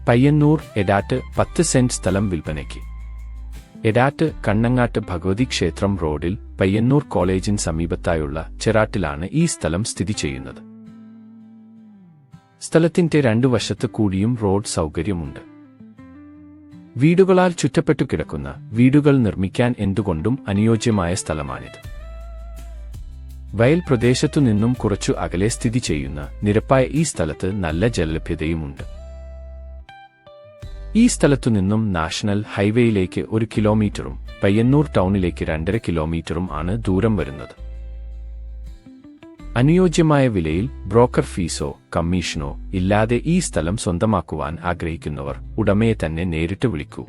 Payyanur Edat 10 saint സ്ഥലം വിൽപ്പനയ്ക്ക്. എടാട്ട് കണ്ണങ്ങാട്ട് ഭഗവതി ക്ഷേത്രം റോഡിൽ പയ്യന്നൂർ കോളേജിന് സമീപത്തായുള്ള ചെറാട്ടിലാണ് ഈ സ്ഥലം സ്ഥിതി ചെയ്യുന്നത്. സ്ഥലത്തിന്റെ 2 വശത്ത് കൂടിയും റോഡ് സൗകര്യമുണ്ട്. വീടുകളാൽ ചുറ്റപ്പെട്ടു കിടക്കുന്ന വീടുകൾ നിർമ്മിക്കാൻ എന്തുകൊണ്ടും അനുയോജ്യമായ സ്ഥലമാണിത്. വയൽ പ്രദേശത്തുനിന്നും കുറച്ചു അകലെ സ്ഥിതി ചെയ്യുന്ന നിരപ്പായ ഈ സ്ഥലത്ത് നല്ല ജലലഭ്യതയുമുണ്ട്. ഈ സ്ഥലത്തുനിന്നും നാഷണൽ ഹൈവേയിലേക്ക് 1 കിലോമീറ്ററും പയ്യന്നൂർ ടൗണിലേക്ക് 2.5 കിലോമീറ്ററും ആണ് ദൂരം വരുന്നത്. അനുയോജ്യമായ വിലയിൽ ബ്രോക്കർ ഫീസോ കമ്മീഷനോ ഇല്ലാതെ ഈ സ്ഥലം സ്വന്തമാക്കുവാൻ ആഗ്രഹിക്കുന്നവർ ഉടമയെ തന്നെ നേരിട്ട് വിളിക്കൂ.